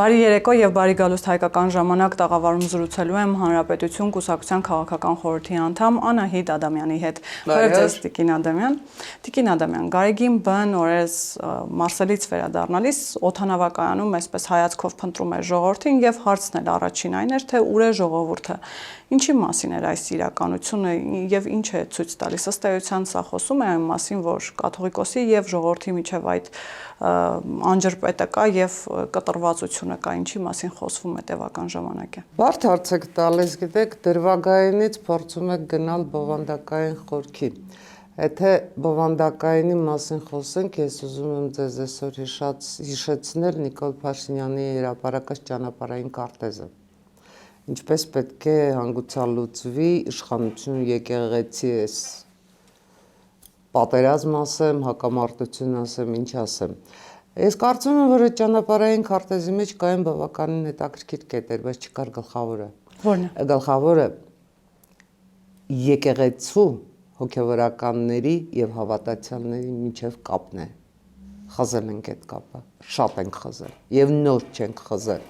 Բարի երեկո եւ բարի գալուստ հայկական ժամանակ տաղավարում զրուցելու եմ Հանրապետություն կուսակցության քաղաքական խորհրդի անդամ Անահիտ Ադամյանի հետ։ Բարև ձեզ Տիկին Ադամյան։ Տիկին Ադամյան, Գարեգին Բ-ն օրես Մարսելից վերադառնալիս օդանավակայանում այսպես հայացքով փնտրում էր ժողովրդին եւ հարցն էլ առաջին այն էր, թե ուր է ժողովուրդը։ Ինչի մասին էր այս իրականությունը եւ ինչ է ցույց տալիս։ Ըստ էության սա խոսում է այն մասին, որ կաթողիկոսի եւ ժողովրդի միջև այդ անջրպետը կա եւ կտրվածությունը կա, ինչի մասին խոսվում է տևական ժամանակ է։ Բարդ հարց եք տալիս, գիտեք, դրվագայինից փորձում եք գնալ բովանդակային խորքի։ Եթե բովանդակայինի մասին խոսենք, ես ուզում եմ ձեզ այսօր հիշեցնել Նիկոլ Փաշինյանի հրապարակած ճանապարհային քարտեզը։ Ինչպես պետք է հանգուցալուծվի իշխանություն եկեղեցի էս պատերազմ ասեմ, հակամարտություն ասեմ, ինչ ասեմ։ Ես կարծում եմ, որ այդ ճանապարհային քարտեզի մեջ կային բավականին հետաքրքիր կետեր, բայց չկար գլխավորը։ Ո՞րն է։ Գլխավորը եկեղեցու հոգևորականների եւ հավատացյալների միջև կապն է։ Խզել ենք այդ կապը, շատ ենք խզել եւ նոր չենք խզել։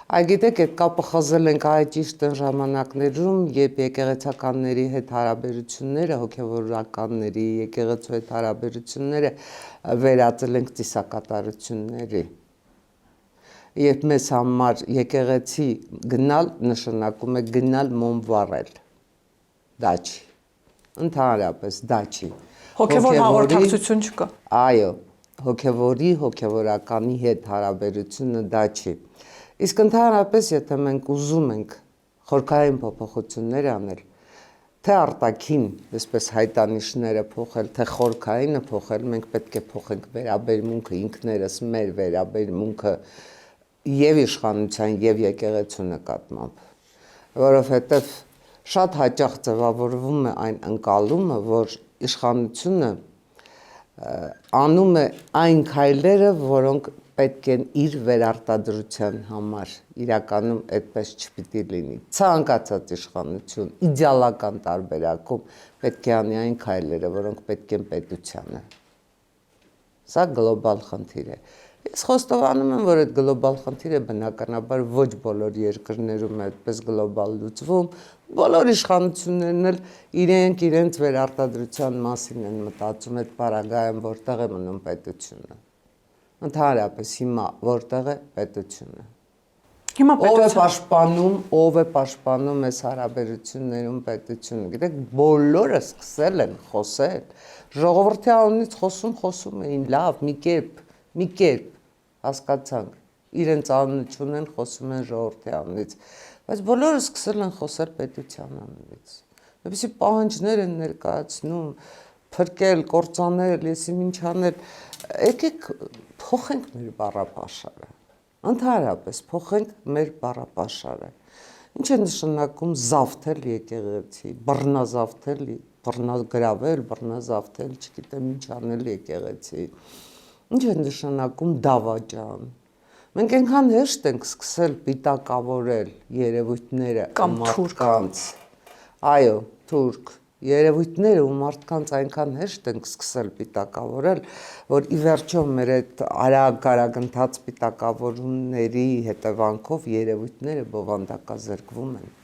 Այգիտեք, այդ կապը խզել ենք այ ճիշտ են ժամանակներում, երբ եկեղեցականների հետ հարաբերությունները, հոգևորականների, եկեղեցու հետ հարաբերությունները վերածել ենք ծիսակատարությունների։ Երբ մեզ համար եկեղեցի գնալ նշանակում է գնալ մոմ վառել։ Դա չի։ Ընդհանրապես դա չի։ Հոգևոր հաղորդակցություն չկա։ Այո, հոգևորի, հոգևորականի հետ հարաբերությունը դա չի։ Իսկ ընդհանրապես, եթե մենք ուզում ենք խորքային փոփոխություններ անել, թե արտաքին, այսպես հայտանիշները փոխել, թե խորքայինը փոխել, մենք պետք է փոխենք վերաբերմունքը ինքներս մեր վերաբերմունքը եւ իշխանության եւ եկեղեցու նկատմամբ, որովհետեւ շատ հաճախ ձևավորվում է այն ընկալումը, որ իշխանությունը անում է այն քայլերը, որոնք պետք են իր վերարտադրության համար, իրականում այդպես չպիտի լինի։ Ցանկացած իշխանություն, իդեալական տարբերակում պետք է անի այն քայլերը, որոնք պետք են պետությանը։ Սա գլոբալ խնդիր է։ Ես խոստովանում եմ, որ այդ գլոբալ խնդիրը բնականաբար ոչ բոլոր երկրներում է այդպես գլոբալ լուծվում, բոլոր իշխանություններն էլ իրենց վերարտադրության մասին են մտածում, այդ պարագայում որտեղ է մնում պետությունը։ Ընդհանրապես հիմա որտեղ է պետությունը։ Հիմա Ով է պաշտպանում այս հարաբերություններում պետությունը։ Գիտեք, բոլորը սկսել են խոսել։ Ժողովրդի անունից խոսում էին, լավ, մի կերպ հասկացանք։ Իրենց անունը չունեն, խոսում են ժողովրդի անունից, բայց բոլորը սկսել են խոսել պետության անունից։ Որպեսզի պահանջներ են ներկայացնում, փրկել, կործանել, եսի ինչ անել, եկեք փոխենք մեր բառապաշարը, ընդհանրապես փոխենք մեր բառապաշարը։ Ինչ է նշանակում զավթել եկեղեցի, բռնազավթել, բռնագրավել, բռնազավթել, չգիտեմ ինչ անել եկեղեցի։ Ինչ է նշանակում դավաճան։ Մենք այնքան հեշտ ենք սկսել պիտակավորել երևույթները կամ թուրք։ Այո, թուրք։ Երևույթները ու մարդկանց այնքան հեշտ ենք սկսել պիտակավորել, որ ի վերջո մեր այդ արագ ընթաց պիտակավորումների հետևանքով երևույթները բովանդակազրկվում են։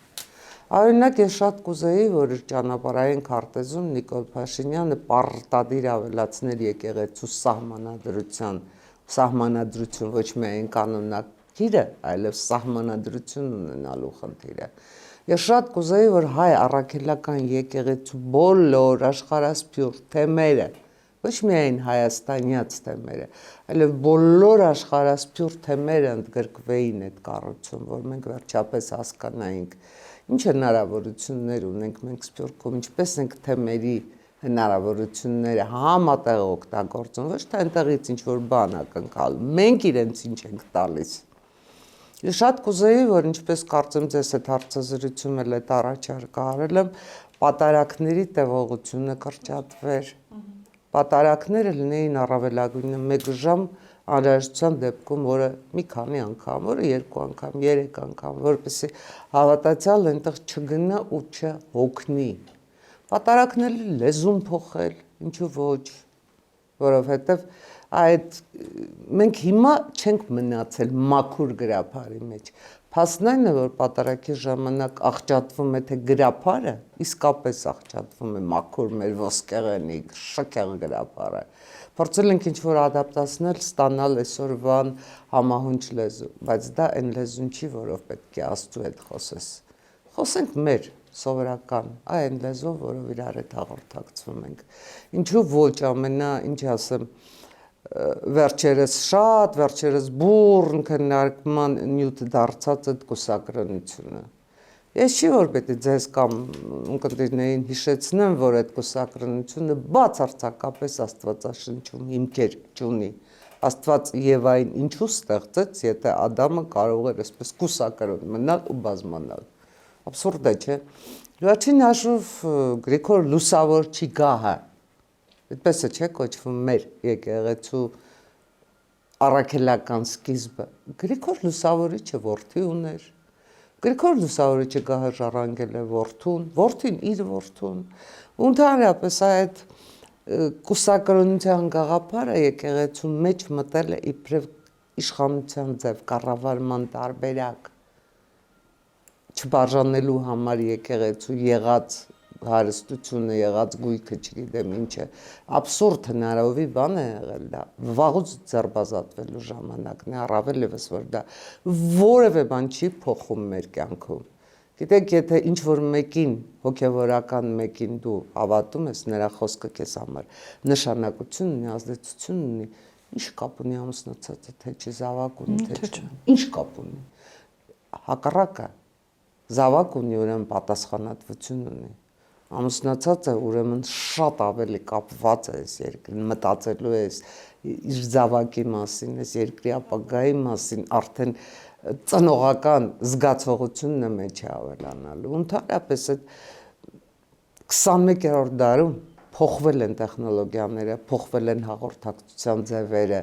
Օրինակ, ես շատ կուզեի, որ ճանապարհային քարտեզում Նիկոլ Փաշինյանը պարտադիր ավելացներ եկեղեցու սահմանադրություն, ոչ միայն կանոնակիրը, այլև սահմանադրություն ունենալու խնդիրը։ Ես շատ կուզեի, որ հայ առաքելական եկեղեցու բոլոր աշխարհասփյուռ թեմերը, ոչ միայն հայաստանյաց թեմերը, այլև բոլոր աշխարհասփյուռ թեմերը ընդգրկվեին այդ կառույցում, որ մենք վերջապես հասկանայինք ինչ հնարավորություններ ունենք մենք Սփյուռքում, ինչպես ենք թեմերի հնարավորությունները համատեղ օգտագործում, ոչ թե այնտեղից ինչ-որ բան ակնկալում, մենք իրենց ինչ ենք տալիս։ Ես շատ կուզեի, որ ինչպես կարծեմ ձեզ այդ հարցազրույցում էլ այդ առաջարկը արել եմ, պատարակների տևողությունը կրճատվեր։ Պատարակները լինեին առավելագույնը 1 ժամ, անհրաժեշտության դեպքում օրը մի քանի անգամ, օրը 2 անգամ, 3 անգամ, որպեսզի հավատացյալ այնտեղ չգնա ու չհոգնի։ Պատարակների լեզուն փոխել, ինչու ոչ, որովհետև այդ մենք հիմա չենք մնացել մաքուր գրափարի մեջ։ Փաստն այն է, որ պատարագի ժամանակ աղճատվում է թե գրափարը, իսկապես աղճատվում է մաքուր մեր ոսկեղենի շքեղ գրափարը։ Փորձել ենք ինչ-որ ադապտացնել, ստանալ այսօրվան համահունչ լեզու, բայց դա այն լեզուն չի, որով պետք է Աստծու հետ խոսես։ Խոսենք մեր սովորական, այն լեզվով, որով իրար հետ հաղորդակցվում ենք։ Ինչու ոչ ինչ ասեմ, վերջերս բուրն քննարկման նյութ դարձած այդ կուսակրոնությունը։ Ես չի որ պետք է ձեզ կամ ընկերներին հիշեցնեմ, որ այդ կուսակրոնությունը բացարձակապես աստվածաշնչում հիմքեր չունի։ Աստված Եվային ինչու ստեղծեց, եթե Ադամը կարող էր այսպես կուսակրոն մնալ ու բազմանալ։ Абսուրդ է, չէ։ Վերջին հաշվով Գրիգոր Լուսավորչի գահը, այդպես է չէ կոչվում մեր եկեղեցու առաքելական սկիզբը։ Գրիգոր Լուսավորիչը որդի ուներ։ Գրիգոր Լուսավորիչը գահը ժառանգել է որդին իր որդուն։ Ու ընդհանրապես այդ կուսակրոնության գաղափարը եկեղեցու մեջ մտել է իբրև իշխանության ձև, կառավարման տարբերակ, չբաժանելու համար եկեղեցու եղած հարստությունը, եղած գույքը, չգիտեմ ինչը, абսուրդ հնարավորի բան է եղել դա, վաղուց ձերբազատվելու ժամանակն է, առավել ևս որ դա որևէ բան չի փոխում մեր կյանքում։ Գիտեք, եթե ինչ-որ մեկին, հոգևորական մեկին դու հավատում ես, նրա խոսքը քեզ համար նշանակություն ունի, ազդեցություն ունի, ինչ կապ ունի ամուսնացածը, թե չի զավակ ունի, թե չի, ինչ կապ ունի։ Հակառակը, զավակ ունի, ուրեմն պատասխանատվություն ունի։ Ամուսնացածը ուրեմն շատ ավելի կապված է այս երկրին, մտածելու է իր զավակի մասին, այս երկրի ապագայի մասին, արդեն ծնողական զգացողությունն է մեջ ավելանալու։ Ընդհանրապես այդ 21-րդ դարում փոխվել են տեխնոլոգիաները, փոխվել են հաղորդակցության ձևերը,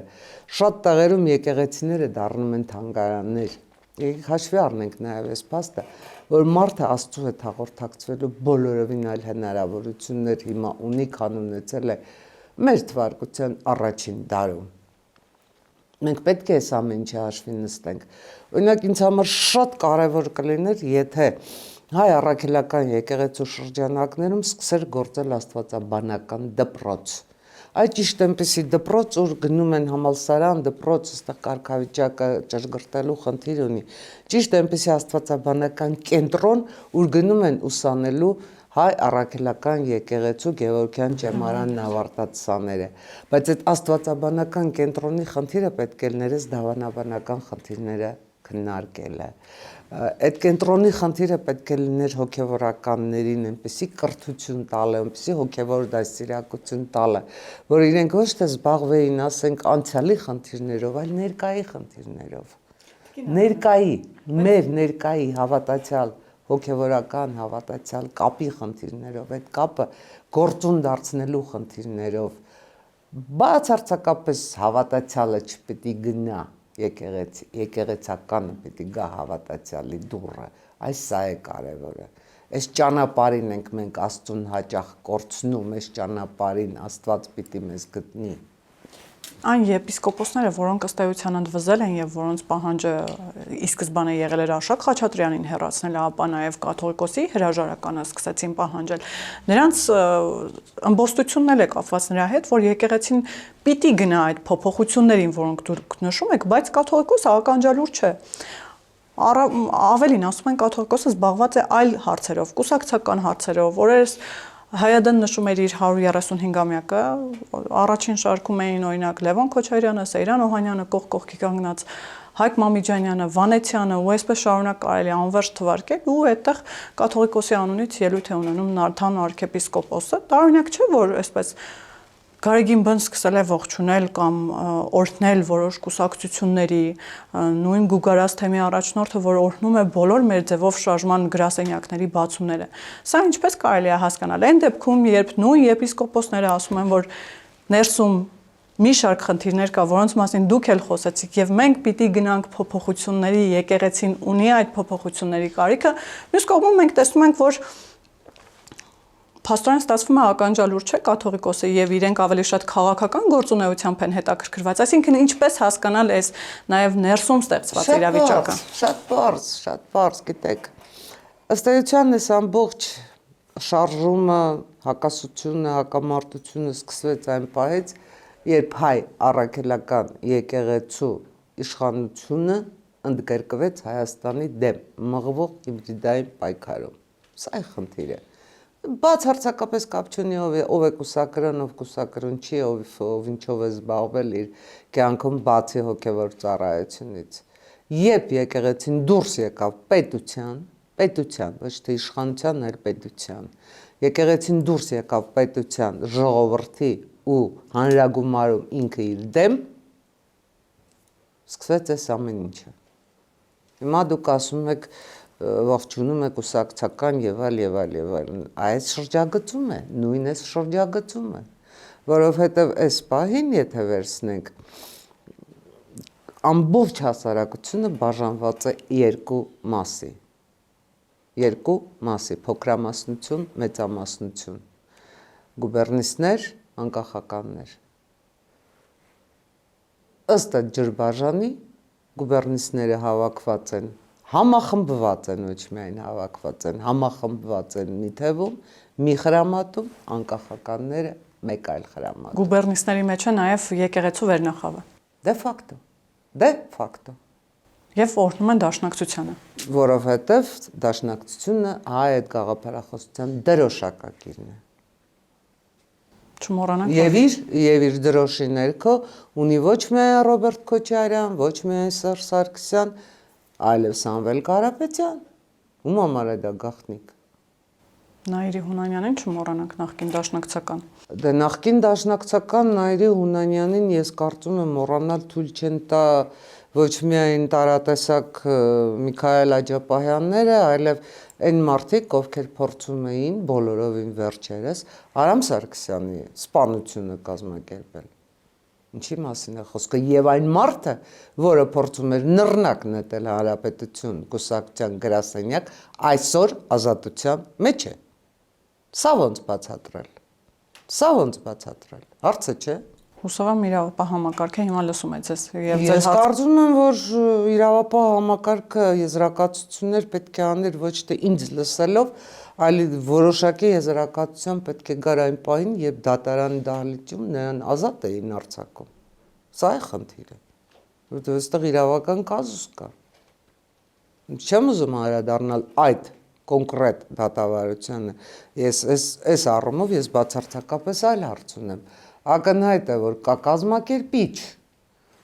շատ տեղերում եկեղեցիները դառնում են թանգարաններ։ Եկեք հաշվի առնենք նաև այս փաստը, որ մարդը Աստծու հետ հաղորդակցվելու բոլորովին այլ հնարավորություններ հիմա ունի, քան ունեցել է մեր թվարկության առաջին դարում։ Մենք պետք է այս ամեն ինչը հաշվի նստենք։ Օրինակ ինձ համար շատ կարևոր կլիներ, եթե հայ առաքելական եկեղեցու շրջանակներում սկսեր գործել աստվածաբանական դպրոց։ Այդ ճիշտ այնպեսի դպրոց, որ գնում են համալսարան, դպրոց, այստեղ կարգավիճակը ճշգրտելու խնդիր ունի։ Ճիշտ այնպեսի աստվածաբանական կենտրոն, որ գնում են ուսանելու հայ առաքելական եկեղեցու Գևորգյան ճեմարանն ավարտած սաները, բայց այդ աստվածաբանական կենտրոնի խնդիրը պետք է լիներ դավանաբանական խնդիրները քննարկելը։ Այդ կենտրոնի խնդիրը պետք է լիներ հոգևորականներին այնպեսի կրթություն տալը, այնպեսի հոգևոր դաստիարակություն տալը, որ իրենք ոչ թե զբաղվեին, ասենք, անցյալի խնդիրներով, այլ ներկայի խնդիրներով։ Ներկայի, մեր ներկայի հավատացյալ հոգևորական հավատացյալ կապի խնդիրներով, այդ կապը գործուն դարձնելու խնդիրներով, բացարձակապես հավատացյալը չպետք է գնա եկեղեցականը պետք է գա հավատացյալի դուռը, այս սա է կարևորը։ Այս ճանապարհին ենք մենք Աստծուն հաճախ կորցնում, այս ճանապարհին Աստված պիտի մեզ գտնի։ Այն եպիսկոպոսները, որոնք ըստ էության ընդվզել են եւ որոնց պահանջը ի սկզբանե եղել էր Արշակ Խաչատրյանին հեռացնել, ապա նաեւ կաթողիկոսի հրաժարականը սկսեցին պահանջել։ Նրանց ըմբոստությունն էլ է կապված նրա հետ, որ եկեղեցին պիտի գնա այդ փոփոխություններին, որոնք դուք նշում եք, բայց կաթողիկոսը ականջալուր չէ։ Ավելին ասում են կաթողիկոսը զբաղված է այլ հարցերով, կուսակցական հարցերով, որերս Հայադեն նշում էր իր 135-ամյակը, առաջին շարքում էին օրինակ Լևոն Քոչարյանը, Սեյրան Օհանյանը, կողքի կանգնած Հայկ Մամիջանյանը, Վանեցյանը, ու այսպես շարունակ կարելի անվերջ թվարկել, ու այդտեղ կաթողիկոսի անունից ելույթ է ունենում Նարդան arczepiskopos-ը, տարօրինակ չէ, որ այսպես Գարեգին բն սկսել է ողջունել կամ օրհնել որոշ կուսակցությունների, նույն Գուգարաց թեմի առաջնորդը, որ օրհնում է բոլոր մեր ձևով շարժման գրասենյակների բացումները։ Սա ինչպես կարելի է հասկանալ։ Այն դեպքում, երբ նույն եպիսկոպոսները ասում են, որ ներսում մի շարք խնդիրներ կա, որոնց մասին դուք էլ խոսեցիք, եւ մենք պիտի գնանք փոփոխությունների, եկեղեցին ունի այդ փոփոխությունների կարիքը, մյուս կողմում մենք տեսնում ենք, որ Փաստորեն ստացվում է ականջալուր չէ կաթողիկոսը եւ իրենք ավելի շատ քաղաքական գործունեությամբ են հետաքրքրված, այսինքն ինչպես հասկանալ այս նաեւ ներսում ստեղծված իրավիճակը։ Շատ բարձ, գիտեք։ Ըստ էության այս ամբողջ շարժումը, հակասությունը, հակամարտությունը սկսվեց այն պահից, երբ հայ առաքելական եկեղեցու իշխանությունը ընդգրկվեց Հայաստանի դեմ մղվող հիբրիդային պայքարում։ Սա է խնդիրը։ Բացարձակապես կապ չունի ով է կուսակրոն, ով կուսակրոն չի, ով ինչով է զբաղվել իր կյանքում բացի հոգևոր ծառայությունից։ Երբ եկեղեցին դուրս եկավ պետության, ոչ թե իշխանության, այլ պետության, եկեղեցին դուրս եկավ պետության, ժողովրդի ու հանրագումարում ինքը իր դեմ, սկսվեց այս ամեն ինչը։ Հիմա դուք ասում եք ողջունում է կուսակցական եւ այլ, այս շրջագծում է, նույն այս շրջագծում է, որովհետեւ այս պահին եթե վերցնենք ամբողջ հասարակությունը բաժանված է երկու մասի, փոքրամասնություն, մեծամասնություն, գուբերնիստներ, անկախականներ։ Ըստ այդ ջրբաժանի գուբերնիստները հավաքված են, համախմբված են, ոչ միայն հավաքված են, համախմբված են մի թևում, մի խրամատում, անկախականները մեկ այլ խրամատում։ Գուբերնիստների մեջ է նաև եկեղեցու վերնախավը։ Դե ֆակտո։ Եվ օրհնում են դաշնակցությանը։ Որովհետև դաշնակցությունը հայ այդ գաղափարախոսության դրոշակակիրն է։ Չմոռանանք։ Եվ իր դրոշի ներքո ունի ոչ միայն Ռոբերտ Քոչարյան, ոչ միայն Սերժ Սարգսյան, այլև Սամվել Կարապետյան, ում համար է դա գաղտնիք։ Նաիրի Հունանյանին չմոռանանք, նախկին դաշնակցական։ Դե նախկին դաշնակցական Նաիրի Հունանյանին ես կարծում եմ մոռանալ թույլ չեն տա ոչ միայն տարատեսակ Միքայել Աջապահյանները, այլև այն մարդիկ, ովքեր փորձում էին բոլորովին վերջերս Արամ Սարգսյանի սպանությունը կազմակերպել։ Ինչի մասին է խոսքը, եւ այն մարդը, որը փորձում էր նռնակ նետել հանրապետություն կուսակցության գրասենյակ, այսօր ազատության մեջ է։ Սա ոնց բացատրել։ Հարցը չէ։ Հուսով եմ իրավապահ համակարգը հիմա լսում է ձեզ եւ Ես կարծում եմ, որ իրավապահ համակարգը եզրակացություններ պետք է աներ ոչ թե ինձ լսելով, այլ որոշակի եզրակացության պետք է գար այն պահին, երբ դատարանի դահլիճում նրան ազատ էին արձակում։ Սա է խնդիրը, որովհետև այստեղ իրավական կազուս կա։ Չեմ ուզում անդրադառնալ այդ կոնկրետ դատավարությանը։ Այս առումով ես բացարձակապես այլ հարց ունեմ։ Ակնհայտ է, որ կա կազմակերպիչ,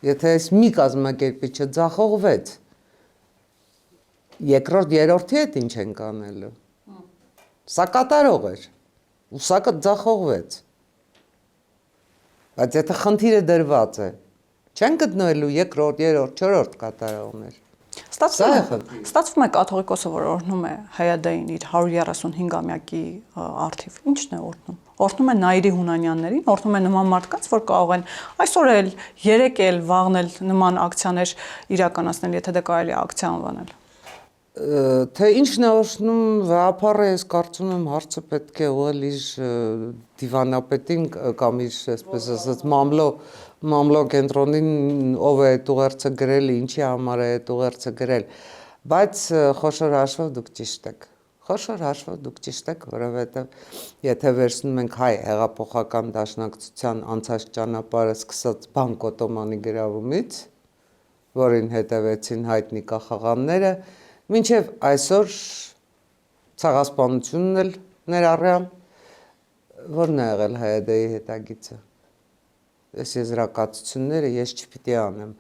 եթե այս մի կազմակերպիչը ձախողվեց, երկրորդ, երրորդի հետ ինչ ենք անելու։ Սա կատարող էր, ու սա ձախողվեց։ Բայց եթե խնդիրը դրված է, չեն գտնվելու երկրորդ, երրորդ, չորրորդ կատարողներ։ Ստացվում է կաթողիկոսը, որ օրհնում է ՀՅԴ-ին իր 135-ամյակի առթիվ, ի՞նչն է օրհնում։ Օրհնում է Նաիրի Հունանյաններին, օրհնում է նման մարդկանց, որ կարող են այսօր էլ, երեկ էլ, վաղն էլ նման ակցիաներ իրականացնել, եթե դա կարելի է ակցիա անվանել։ Թե ինչն է օրհնում վեհապարը, ես կարծում եմ հարցը պետք է ուղղել իր դիվանապետին կամ իր, այսպես ասած, մամլո կենտրոնին, ով է այդ ուղերձը գրել, ինչի համար է այդ ուղերձը գրել, բայց խոշոր հաշվով դուք ճիշտ եք, որովհետև եթե վերցնում ենք հայ հեղափոխական դաշնակցության անցած ճանապարհը սկսած Բանկ Օտոմանի գրավումից, որին հետևեցին հայտնի կախաղանները, մինչև այսօր ցեղասպանությունն էլ ներառյալ, որն է եղել ՀՅԴ-ի հետագիծը։ Այս եզրակացությունները ես չպիտի անեմ։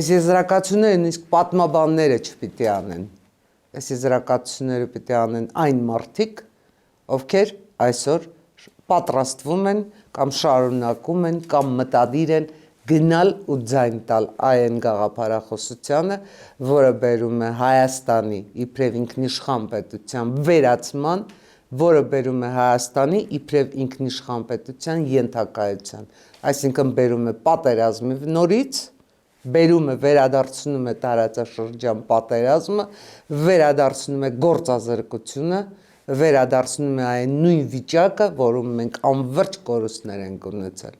Այս եզրակացությունները նույնիսկ պատմաբանները չպիտի անեն։ Այս եզրակացությունները պիտի անեն այն մարդիկ, ովքեր այսօր պատրաստվում են կամ շարունակում են կամ մտադիր են գնալ ու ձայն տալ այն գաղափարախոսությանը, որը բերում է Հայաստանի իբրև ինքնիշխան պետության վերացման, որը բերում է Հայաստանի իբրև ինքնիշխան պետության ենթակայության, այսինքն բերում է պատերազմի նորից, բերում է վերադարձնում է տարածաշրջան պատերազմը, վերադարձնում է գործազրկությունը, վերադարձնում է այն նույն վիճակը, որում մենք անվերջ կորուստներ ենք ունեցել։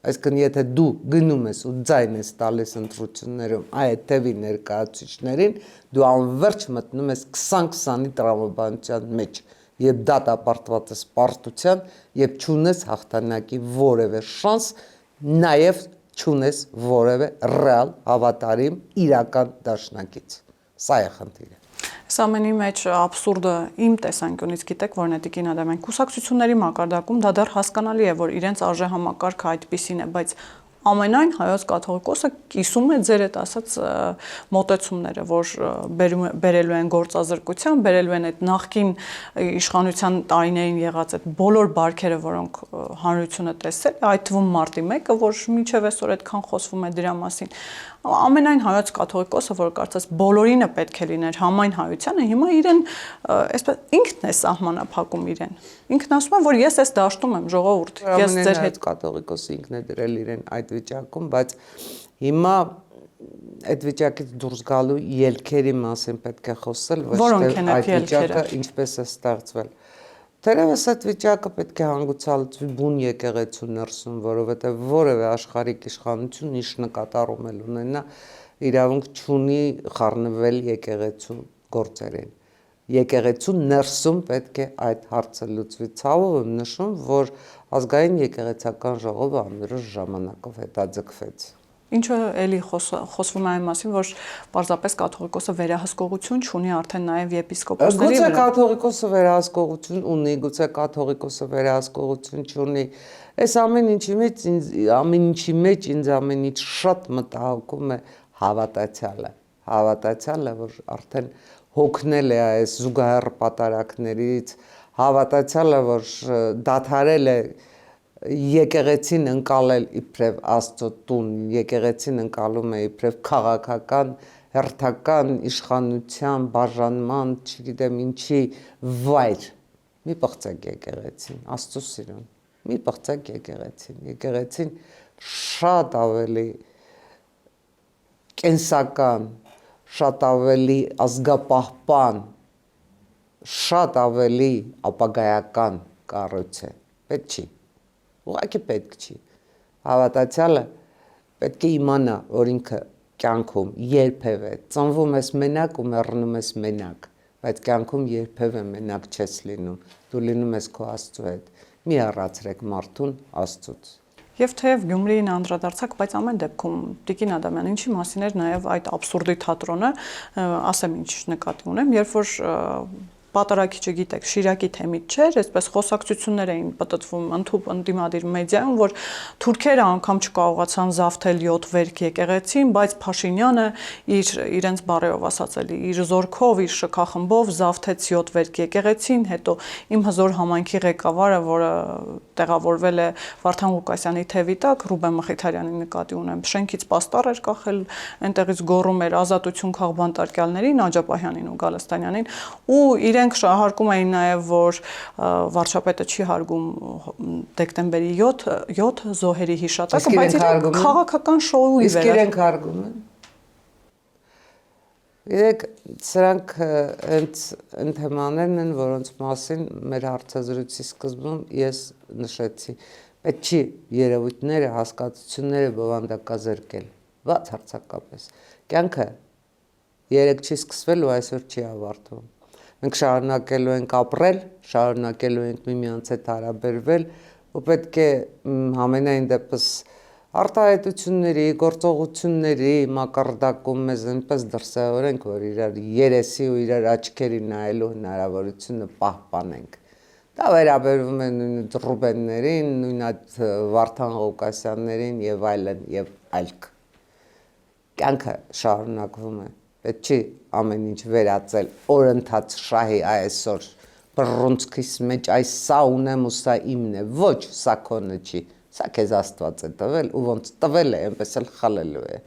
Այսինքն եթե դու գնում ես ու ձայն ես տալիս ընտրություններում այդ թևի ներկայացուցիչներին, դու անվերջ մտնում ես 20-20-ի տրամաբանության մեջ, երբ դատապարտված ես պարտության, երբ չունես հաղթանակի որևէ շանս, նաև չունես որևէ ռեալ հավատարիմ իրական դաշնակից։ Սա է խնդիրը։ Սա ամենի մեջ աբսուրդը իմ տեսանկյունից գիտեք որն է Տիկին Ադամյան, կուսակցությունների մակարդակում դա դեռ հասկանալի է, որ իրենց արժեհամակարգը այդպիսին է, բայց ամենայն հայոց կաթողիկոսը կիսում է ձեր այդ ասած մոտեցումները, որ բերելու են գործազրկության, բերելու են այդ նախկին իշխանության տարիներին եղած այդ բոլոր բարքերը, որոնք հանրությունը տեսել է, այդ թվում մարտի 1-ը, որ մինչև այսօր այդքան խոսվում է դրա մասին։ Ամենայն հայոց կաթողիկոսը, որ կարծես բոլորինը պետք է լիներ համայն հայությանը, հիմա իրեն այսպես ինքն է սահմանափակում իրեն։ Ինքն ասում է, որ ես այս դաշտում եմ, ժողովուրդ, ես ձեր հետ կաթողիկոսը ինքն է դրել իրեն այդ վիճակում, բայց հիմա այդ վիճակից դուրս գալու ելքերի մասին պետք է խոսել, ոչ թե այդ վիճակը ինչպես է ստեղծվել։ Թերևս այդ վիճակը պետք է հանգուցալուծվի բուն եկեղեցու ներսում, որովհետև որևէ աշխարհիկ իշխանություն ինչ նկատառում էլ ունենա, իրավունք չունի խառնվել եկեղեցու գործերին։ Եկեղեցու ներսում պետք է այդ հարցը լուծվի։ Ցավով եմ նշում, որ ազգային եկեղեցական ժողովը անորոշ ժամանակով հետաձգվեց։ Ինչը էլի խոսվում է այն մասին, որ պարզապես կաթողիկոսը վերահսկողություն չունի արդեն նաև եպիսկոպոսների վրա։ Գուցե կաթողիկոսը վերահսկողություն ունի, գուցե կաթողիկոսը վերահսկողություն չունի։ Այս ամեն ինչի մեջ ինձ ամենից շատ մտահոգում է հավատացյալը։ Հավատացյալը, որ արդեն հոգնել է այս զուգահեռ պատարակներից, հավատացյալը, որ դադարել է եկեղեցին ընկալել իբրև Աստծո տուն, եկեղեցին ընկալում է իբրև քաղաքական, հերթական իշխանության, բաժանման, չգիտեմ ինչի վայր։ Մի պղծեք եկեղեցին, Աստծո սիրուն, մի պղծեք եկեղեցին, եկեղեցին շատ ավելի կենսական, շատ ավելի ազգապահպան, շատ ավելի ապագայական կառույց է, պետք չի։ Ուղղակի պետք չի։ Հավատացյալը պետք է իմանա, որ ինքը կյանքում երբևէ ծնվում ես մենակ ու մեռնում ես մենակ, բայց կյանքում երբևէ մենակ չես լինում, դու լինում ես քո Աստծո հետ։ Մի առացրեք մարդուն Աստծուց։ Եվ թեև Գյումրիին անդրադարձակ, բայց ամեն դեպքում Տիկին Ադամյան, ինչի մասին էր նաև այդ աբսուրդի թատրոնը, ասեմ ինչ նկատի ունեմ, երբ որ պատարագիչը գիտեք, Շիրակի թեմից չէր, այսպես խոսակցություններ էին պատտվում ընդդիմադիր մեդիայում, որ թուրքերը անգամ չկարողացան զավթել 7 վերք եկեղեցին, բայց Փաշինյանը իրենց բառերով ասած էլի, իր զորքով, իր շքախմբով զավթեց 7 վերք եկեղեցին, հետո իմ հզոր համայնքի ղեկավարը, որը տեղավորվել է Վարդան Ղուկասյանի թևի տակ, Ռուբեն Մխիթարյանի նկատի ունեմ, շենքից պաստառ էր կախել, այնտեղից գոռում էր ազատություն քաղբանտարկյալներին, Աջապահյանին ու Գալստանյանին, ու իրենք շահարկում էին նաև, որ վարչապետը չի հարգում դեկտեմբերի 7 զոհերի հիշատակը, բայց իրենք քաղաքական շոուի Իսկ իրենք հարգում են։ Իրեք սրանք այն թեմաներն են, որոնց մասին մեր հարցազրույցի սկզբում ես նշեցի։ Պետք չի երևույթները, հասկացությունները բովանդակազրկել, բաց հարցակապես։ Կյանքը երեք չի սկսվել ու այսօր չի ավարտվում։ Մենք շարունակելու ենք ապրել, շարունակելու ենք միմյանց հետ հարաբերվել ու պետք է համենայն դեպս արտահայտությունների, գործողությունների մակարդակում մեզ այնպես դրսևորենք, որ իրար երեսի ու իրար աչքերի նայելու հնարավորությունը պահպանենք։ Դա վերաբերվում է նույն Ռուբեններին, նույն այդ Վարդան Ղուկասյաններին եւ այլն եւ այլք։ Կյանքը շարունակվում է։ Պետք չի ամեն ինչ վերածել օրընթաց շահի այսօր բռունցքիս մեջ այս սա ունեմ ու սա իմն է։ Ոչ, սա քոնը չի։ Սա քեզ Աստված է տվել ու ոնց տվել է, այնպես էլ խլելու է։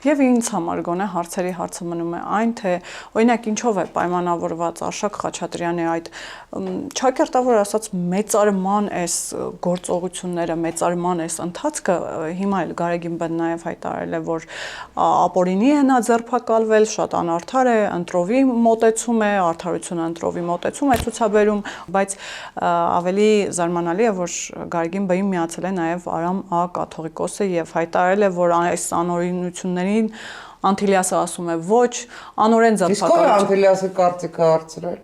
Եվ ինձ համար գոնե հարցերի հարցը մնում է այն, թե օրինակ ինչով է պայմանավորված Արշակ Խաչատրյանի այդ ճակերտավոր ասած մեծարման այս գործողությունները, մեծարման այս ընթացքը հիմա էլ Գարեգին-բեն նաև հայտարարել է, որ ապօրինի է նա ձերբակալվել, շատ անարդար է, ընտրովի մոտեցում է, արդարությունը ընտրովի մոտեցում է ցուցաբերում, բայց ավելի զարմանալի է, որ Գարեգին-բեին միացել է նաև Արամ Ա. կաթողիկոսը եւ հայտարարել է, որ այս անօրինություններին Անտիլիասը ասում է ոչ, անօրեն ձերբակալություն։ Իսկ ո՞ր Անտիլիասի կարծիքը հարցրել։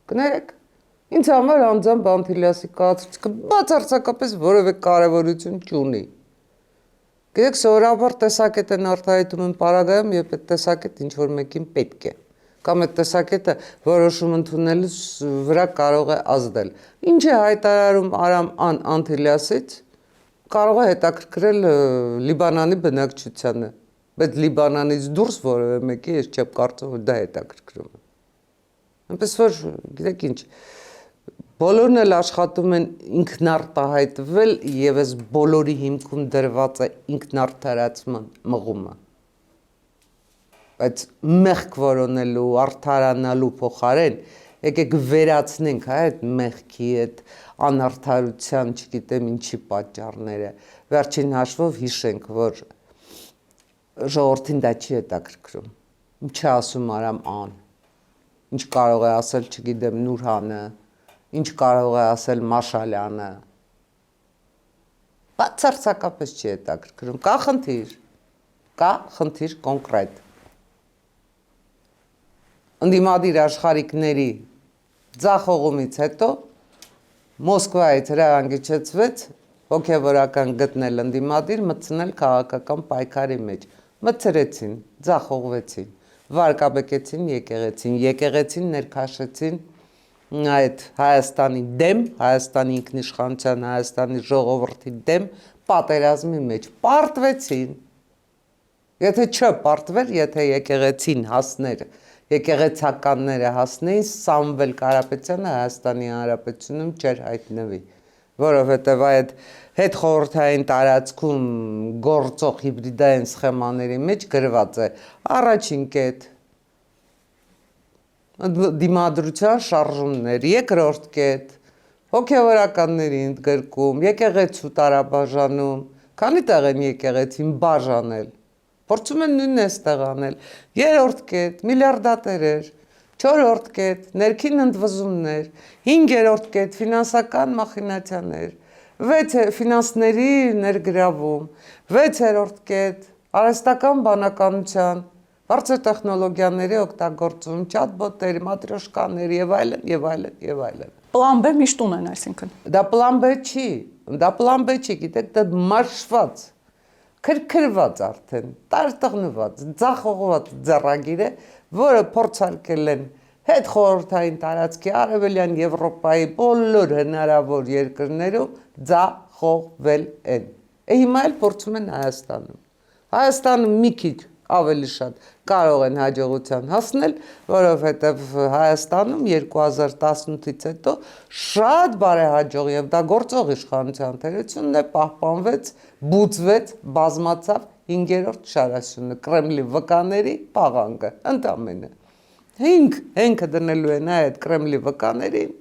Կներեք, ինձ համար անձամբ Անտիլիասի կարծիքը բացարձակապես որևէ կարևորություն չունի։ Գիտեք, սովորաբար տեսակետ են արտահայտում են պարագայում, երբ այդ տեսակետ ինչ-որ մեկին պետք է։ Կամ այդ տեսակետը որոշում ընդունելուց վրա կարող է ազդել։ Ինչ է հայտարարում Արամ Անտիլիասից, կարող է հետաքրքրել Լիբանանի բնակչությանը, բայց Լիբանանից դուրս որևէ մեկի ես չեմ կարծում, որ դա հետաքրքրում է։ Այնպես որ, գիտեք ինչ, բոլորն էլ աշխատում են ինքնարտահայտվել եւ այս բոլորի հիմքում դրված է ինքնարդարացման մղումը։ Բայց մեղք որոնելու, արդարանալու փոխարեն եկեք վերացնենք այդ մեղքի, այդ անարդարության, չգիտեմ ինչի պատճառները։ Վերջին հաշվով հիշենք, որ ժողովրդին դա չի հետաքրքրում։ Ինչ է ասում Արամ Ան, ինչ կարող է ասել, չգիտեմ, Նուրհանը, ինչ կարող է ասել Մաշալյանը։ Բացարձակապես չի հետաքրքրում։ Կա խնդիր կոնկրետ։ Ընդդիմադիր աշխարհիկների ձախողումից հետո Մոսկվայից հրահանգիչեցվեց հոգևորական գտնել ընդդիմադիր, մտցնել քաղաքական պայքարի մեջ։ Մտցրեցին, ձախողվեցին, վարկաբեկեցին եկեղեցին ներքաշեցին այդ Հայաստանի դեմ, Հայաստանի ինքնիշխանության, Հայաստանի ժողովրդի դեմ պատերազմի մեջ պարտվեցին։ Եթե չպարտվեր, եթե եկեղեցին հասներ, եկեղեցականները հասնեին, Սամվել Կարապետյանը Հայաստանի Հանրապետությունում չէր հայտնվի, որովհետև այդ հետխորհրդային տարածքում գործող հիբրիդային սխեմաների մեջ գրված է առաջին կետ դիմադրության շարժումներ, երկրորդ կետ հոգևորականների ընդգրկում, եկեղեցու տարաբաժանում, քանի տեղ են եկեղեցին բաժանել, փորձում են նույնն էստեղ անել, երրորդ կետ միլիարդատերեր, չորրորդ կետ ներքին ընդվզումներ, հինգերորդ կետ ֆինանսական մախինացիաներ, ֆինանսների ներգրավում, վեցերորդ կետ արհեստական բանականության, բարձր տեխնոլոգիաների օգտագործում, չաթբոտներ, մատրոշկաներ եւ այլն եւ այլն եւ այլն։ Պլան B միշտ ունեն, այսինքն։ Դա պլան B չի, գիտեք, դա մարշված, քրքրված արդեն, տարտղնված, ձախողված ձեռագիր է, որը փորձարկել են հետխորհրդային տարածքի Արևելյան Եվրոպայի բոլոր հնարավոր երկրներում ձախողվել են։ Հիմա էլ փորձում են Հայաստանում։ Հայաստանը մի քիչ ավելի շատ կարող են հաջողության հասնել, որովհետև Հայաստանում 2018-ից հետո շատ բարեհաջող եւ դա գործող իշխանության թերությունն է պահպանվեց, բուծվեց, բազմացավ 5-րդ շարասյունը, Կրեմլի վկաների պաղանգը, ընդամենը։ Հենքը դնելու են այդ Կրեմլի վկաներին,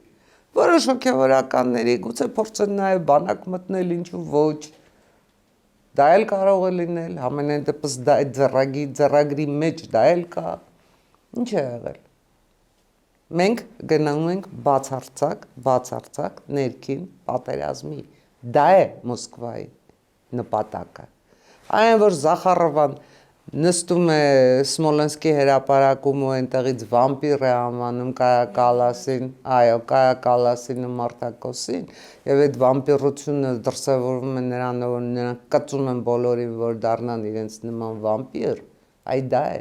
որոշ հոգևորականների գուցե փորձեն նաեւ բանակ մտնել, ինչու ոչ։ Դա էլ կարող է լինել, ամենայն դեպս դա այդ ձեռագրի մեջ դա էլ կա, ինչ է եղել։ Մենք գնում ենք բացարձակ ներքին պատերազմի, դա է Մոսկվայի նպատակը։ Այն, որ Զախարովան նստում է Սմոլենսկի հրապարակում ու այնտեղից վամպիր է անվանում Կայա Կալասին, այո, Կայա Կալասին ու Մարտակոսին, եւ այդ վամպիրությունը դրսևորվում է նրանով, որ նրանք կծում են բոլորին, որ դառնան իրենց նման վամպիր, այ դա է։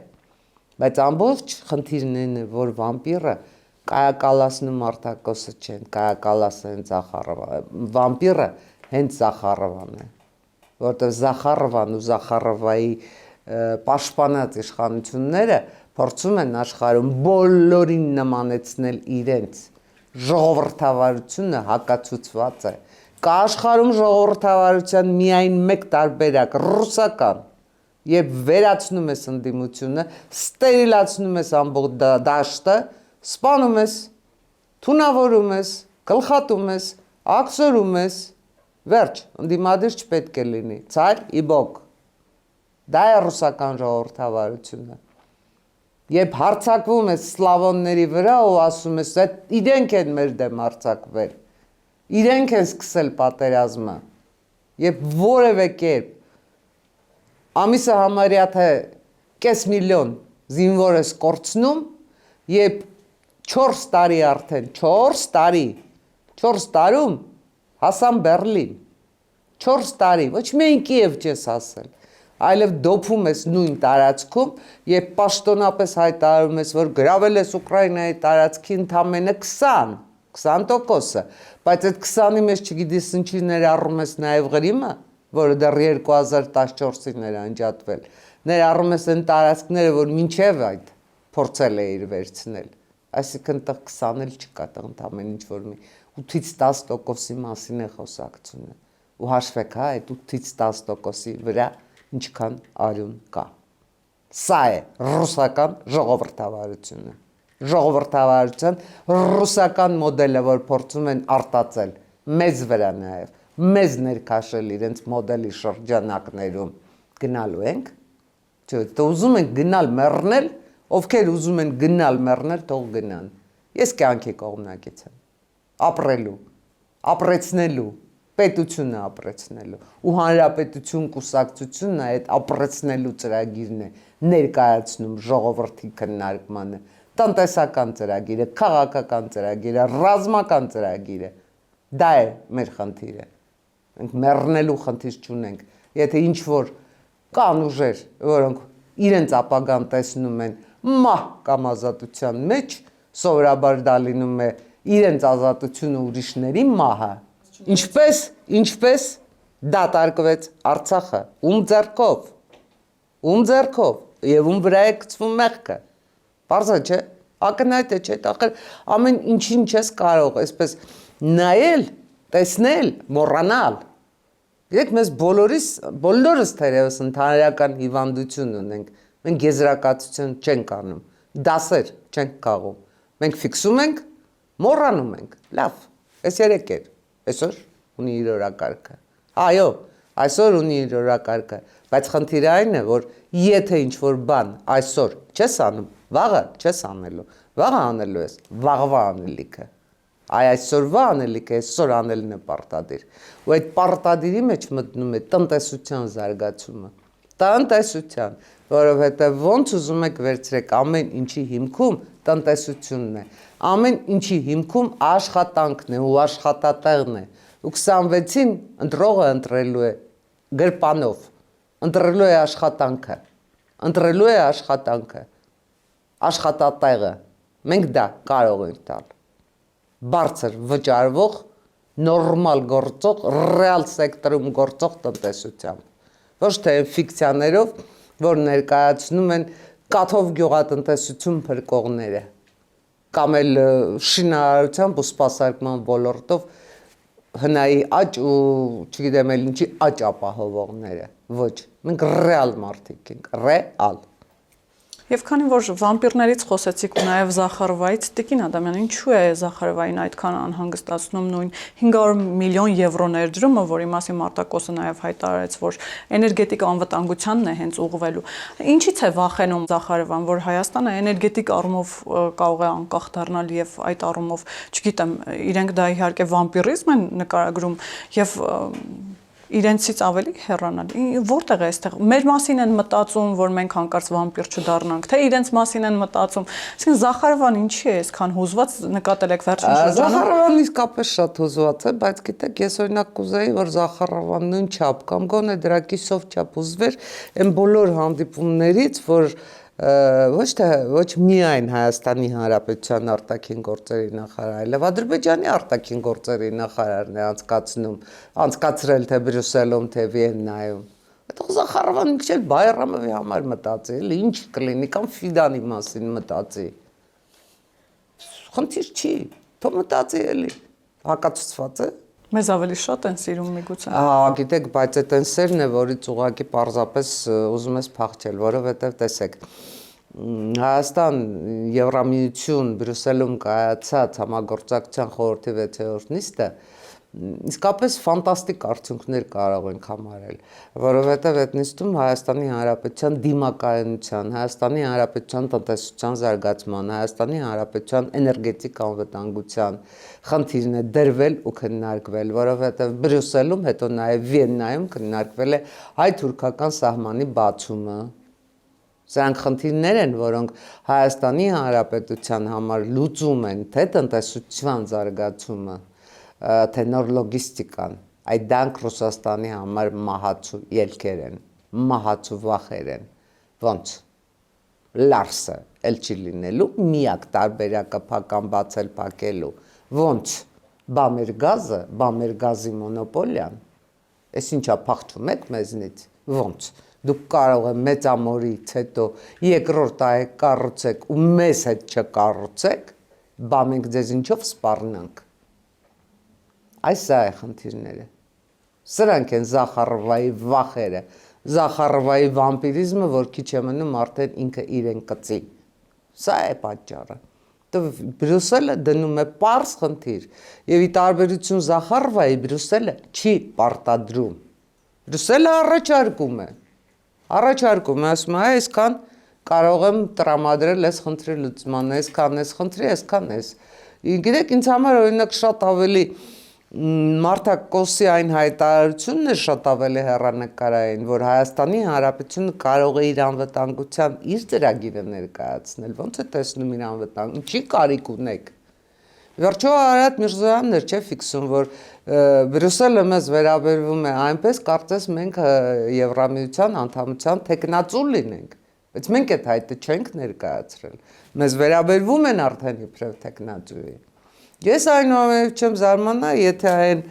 Բայց ամբողջ խնդիրն այն է, որ վամպիրը Կայա Կալասն ու Մարտակոսը չեն, Կայա Կալասը հենց Զախարովան, վամպիրը հենց Զախարովան է, որտեղ Զախարովան ու Զախարովայի պաշտպանած իշխանությունները փորձում են աշխարհում բոլորին նմանեցնել իրենց ժողովրդավարությունը հակացուցված է։ Կա աշխարհում ժողովրդավարության միայն մեկ տարբերակ՝ ռուսական։ երբ վերացնում ես ընդդիմությունը, ստերիլացնում ես ամբողջ դաշտը, սպանում ես, թունավորում ես, գլխատում ես, աքսորում ես, վերջ, ընդդիմադիր չպետք է լինի, ցայր իբոք։ Դա է ռուսական ժողովրդավարությունը։ Երբ հարձակվում ես սլավոնների վրա ու ասում ես, իրենք են մեր դեմ հարձակվել, իրենք են սկսել պատերազմը, երբ որևէ կերպ ամիսը համարյա թե կես միլիոն զինվոր ես կորցնում, երբ 4 տարի արդեն, 4 տարում հասան Բերլին, 4 տարի, ոչ միայն Կիև չես հասել, այլև դոփում ես նույն տարածքում, երբ պաշտոնապես հայտարարում ես, որ գրավել ես Ուկրաինայի տարածքի ընդամենը 20%-ը, բայց այդ 20-ի մեջ չգիտես ինչի ներառում ես նաև Ղրիմը, որը դեռ 2014-ին էր անջատվել, ներառում ես այն տարածքները, որ մինչև այդ փորձել է իր վերցնել, այսինքն տեղ 20 էլ չկա, տեղ ընդամենը ինչ-որ մի 8-ից 10%-ի մասին է խոսակցությունը, ու հաշվեք, հա, այդ 8-ից 10%-ի վրա ինչքան արյուն կա։ Սա է ռուսական ժողովրդավարությունը։ Ժողովրդավարության ռուսական մոդելը, որ փորձում են արտածել մեզ վրա նաև, մեզ ներքաշել իրենց մոդելի շրջանակներում, գնալու ենք, չէ, ուզում ենք գնալ մեռնել, ովքեր ուզում են գնալ մեռնել, թող գնան։ Ես կյանքի կողմնակից եմ, ապրելու, ապրեցնելու, պետությունը ապրեցնելու ու հանրապետություն կուսակցությունը այդ ապրեցնելու ծրագիրն է ներկայացնում ժողովրդի քննարկմանը, տնտեսական ծրագիրը, քաղաքական ծրագիրը, ռազմական ծրագիրը, դա է մեր խնդիրը, մենք մեռնելու խնդիր չունենք, եթե ինչ-որ կան ուժեր, որոնք իրենց ապագան տեսնում են մահ կամ ազատության մեջ, սովորաբար դա լինում է իրենց ազատությունը ուրիշների մահը, Ինչպես դատարկվեց Արցախը, ում ձեռքով, եւ ում վրա է գցվում մեղքը, պարզ է, չէ, ակնհայտ է, չէ, ախր ամեն ինչին չես կարող, այսպես նայել, տեսնել, մոռանալ, երեք մեզ բոլորս թերևս ընդհանրական հիվանդություն ունենք, մենք եզրակացություն չենք անում, դասեր չենք քաղում, մենք ֆիքսում ենք, մոռանում ենք, լավ, այս երեք էր, այսօր ունի իր օրակարգը, այո, այսօր ունի իր օրակարգը, բայց խնդիրը այն է, որ եթե ինչ-որ բան այսօր չես անում, վաղը չես անելու, վաղը անելու ես, վաղվա անելիքը, այսօրվա անելիքը այսօր անելն է պարտադիր, ու այդ պարտադիրի մեջ մտնում է տնտեսության զարգացումը, տնտեսության, որովհետև ոնց ուզում եք վերցրեք ամեն ինչի հիմքում տնտեսությունն է, ամեն ինչի հիմքում աշխատանքն է ու աշխատատեղն է, ու 26-ին ընտրողը ընտրելու է գրպանով, ընտրելու է աշխատանքը, աշխատատեղը, մենք դա կարող ենք տալ, բարձր վճարվող, նորմալ գործող, ռեալ սեկտորում գործող տնտեսությամբ, ոչ թե ֆիկցիաներով, որ ներկայացնում են կաթով գյուղատնտեսություն փրկողները, կամ էլ շինարարությամբ ու սպասարկման ոլորտով հնայի աճ ու չգիտեմ էլ ինչի աճ ապահովողները, ոչ, մենք ռեալ մարդիկ ենք, ռեալ։ Եվ քանի որ վամպիրներից խոսեցիք ու նաև Զախարովայից, Տիկին Ադամյան, ինչու է Զախարովային այդքան անհանգստացնում նույն 500 միլիոն եվրո ներդրումը, որի մասին Մարտակոսը նաև հայտարարեց, որ էներգետիկ անվտանգությանն է հենց ուղղվելու։ Ինչից է վախենում Զախարովան, որ Հայաստանը էներգետիկ առումով կարող է անկախ դառնալ եւ այդ առումով, չգիտեմ, իրենք դա իհարկե վամպիրիզմ են նկարագրում եւ իրենցից ավելի հեռանալ, որտեղ է այստեղ, մեր մասին են մտածում, որ մենք հանկարծ վամպիր չդառնանք, թե իրենց մասին են մտածում, այսինքն Զախարովան ինչի է այսքան հուզված, նկատել եք վերջին շրջանում։ Զախարովան իսկապես շատ հուզված է, բայց գիտեք, ես օրինակ կուզեի, որ Զախարովան նույն չափ կամ գոնե դրա կիսով չափ ուզվեր այն բոլոր հանդիպումներից, որ ոչ միայն Հայաստանի Հանրապետության արտաքին գործերի նախարարը, այլև Ադրբեջանի արտաքին գործերի նախարարն է անցկացրել թե Բրյուսելում, թե Վիեննայում։ Այդտեղ Զախարովան ինքն էլ Բայրամովի համար մտածի, էլի ինչ կլինի կամ Ֆիդանի մասին մտածի։ Խնդիր չի, թող մտածի էլի, հակացված է։ Մեզ ավելի շատ են սիրում միգուցե։ Գիտեք, բայց այդ այն սերն է, որից ուղղակի պարզապես ուզում ես փախչել, որովհետև տեսեք, Հայաստան, Եվրամիություն, Բրյուսելում կայացած համագործակցության խորհրդի 6-րդ նիստը իսկապես ֆանտաստիկ արդյունքներ կարող ենք համարել, որովհետև այդ նիստում Հայաստանի Հանրապետության դիմակայունության, Հայաստանի Հանրապետության տնտեսության զարգացման, Հայաստանի Հանրապետության էներգետիկ անվտանգության խնդիրն է դրվել ու քննարկվել, որովհետև Բրյուսելում, հետո նաև Վիեննայում քննարկվել է հայ-թուրքական սահմանի բացումը։ Սրանք խնդիրներ են, որոնք Հայաստանի Հանրապետության համար լուծում են թե տնտեսության զարգացումը, թե նոր լոգիստիկան, այդ դանք Ռուսաստանի համար մահացու ելքեր են, մահացու վախեր են, ոնց, լարսը էլ չի լինելու, միակ տարբերակը փական բացել փակելու, ոնց, բա մեր գազի մոնոպոլիան, ես ինչա փախչում եք մեզնից, ոնց, դուք կարող եք մեծամորից հետո երկրորդ այ կառուցեք ու մեզ հետ չկառուցեք, բա մենք ձեզ ինչով սպառնանք։ Այս սա է խնդիրները։ Սրանք են Զախարովայի վախերը, Զախարովայի վամպիրիզմը, որ քիչ է մնում արդեն ինքը իրեն կծի։ Սա է պատճառը։ Բրյուսելը դնում է պարզ խնդիր, եւ ի տարբերություն Զախարովայի Բրյուսելը չի պարտադրում։ Բրյուսելը առաջարկում է, ասում է, այսքան կարող եմ տրամադրել այս խնդրի լուծման, այսքան։ Գիտեք, ինձ համար օրինակ շատ ավելի Մարտակոսի այն հայտարարությունն է շատ ավելի հեռանկարային, որ Հայաստանի Հանրապետությունը կարող է իր անվտանգության իր ծրագիրը ներկայացնել, ոնց է տեսնում իր անվտանգ, ինչի կարիք ունեք։ Վերջո Արարատ Միրզոյանն էր ֆիքսում, որ Բրյուսելը մեզ վերաբերվում է այնպես, կարծես մենք Եվրամիության անդամության թեկնածու լինենք, բայց մենք այդ հայտը չենք ներկայացրել, մեզ վերաբերվում են արդեն իբրև թեկնածուի։ Ես այնուամենայնիվ չեմ զարմանա, եթե այն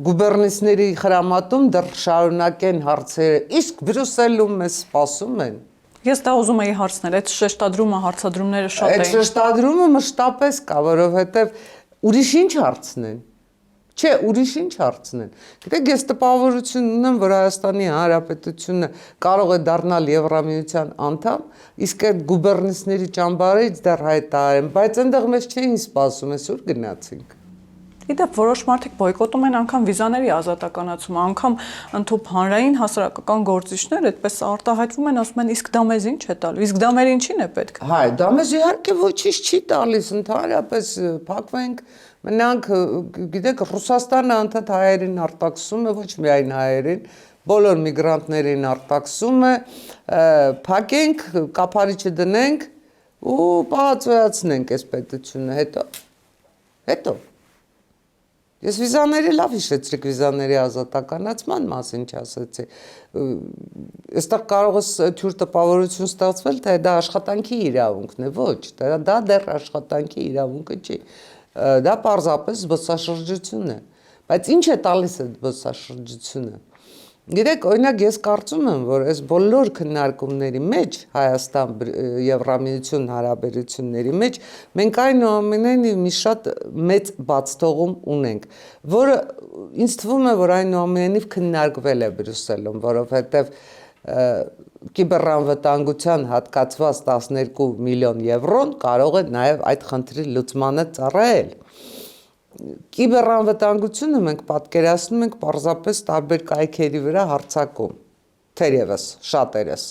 գուբերնիսների խրամատում դեռ շարունակեն հարցերը, իսկ Բրյուսելում մեզ սպասում են։ Ես դա ուզում էի հարցնել, այդ շեշտադրումը, հարցադրումները շատ էին։ Այդ շեշտադրումը մշտապես կա, որովհետև ուրիշ ինչ հարցնեն։ Չէ, ուրիշ ինչ հարցնեն։ Գիտեք, ես տպավորություն ունեմ, որ Հայաստանի Հանրապետությունը կարող է դառնալ Եվրամիության անդամ, իսկ այդ գուբերնիսների ճամբարից դեռ հայտարարեն, բայց այնտեղ մեզ չէին սպասում, այսօր գնացինք։ Իդեպ որոշ մարդիկ բոյկոտում են անգամ վիզաների ազատականացումը, անգամ ընդհանուր հանրային հասարակական գործիչներ այդպես արտահայտվում են, ասում են, իսկ դա մեզ ինչ է տալու, իսկ դա մեր ինչին է պետք։ Հա, դա մեզ իհարկե ոչինչ չի տալիս, ընդհանրապես փակվենք, մնանք, գիտեք, Ռուսաստանը անդադ հայերին արտաքսում է, ոչ միայն հայերին, բոլոր միգրանտներին արտաքսում է, փակենք, կափարիչը դնենք ու պահածոյացնենք այս պետությունը, հետո Ես վիզաների լավ հիշեցրիք վիզաների ազատականացման մասին չասեցի, այստեղ կարող է թյուր տպավորություն ստացվել, թե դա աշխատանքի իրավունքն է, ոչ, դա դեռ աշխատանքի իրավունքը չի, դա պարզապես զբոսաշրջություն է, բայց ինչ է տալիս այդ զբոսաշրջությունը, գիտեք, օրինակ ես կարծում եմ, որ այս բոլոր քննարկումների մեջ, Հայաստան Եվրամիություն հարաբերությունների մեջ, մենք այնուամենայնիվ մի շատ մեծ բացթողում ունենք, որը ինձ թվում է, որ այնուամենայնիվ քննարկվել է Բրյուսելում, որովհետև կիբեռանվտանգության հատկացված 12 միլիոն եվրոն կարող է նաև այդ խնդրի լուծմանը ծառայել։ Կիբեռանվտանգությունը մենք պատկերացնում ենք պարզապես տարբեր կայքերի վրա հարձակում, թերևս, շատերս,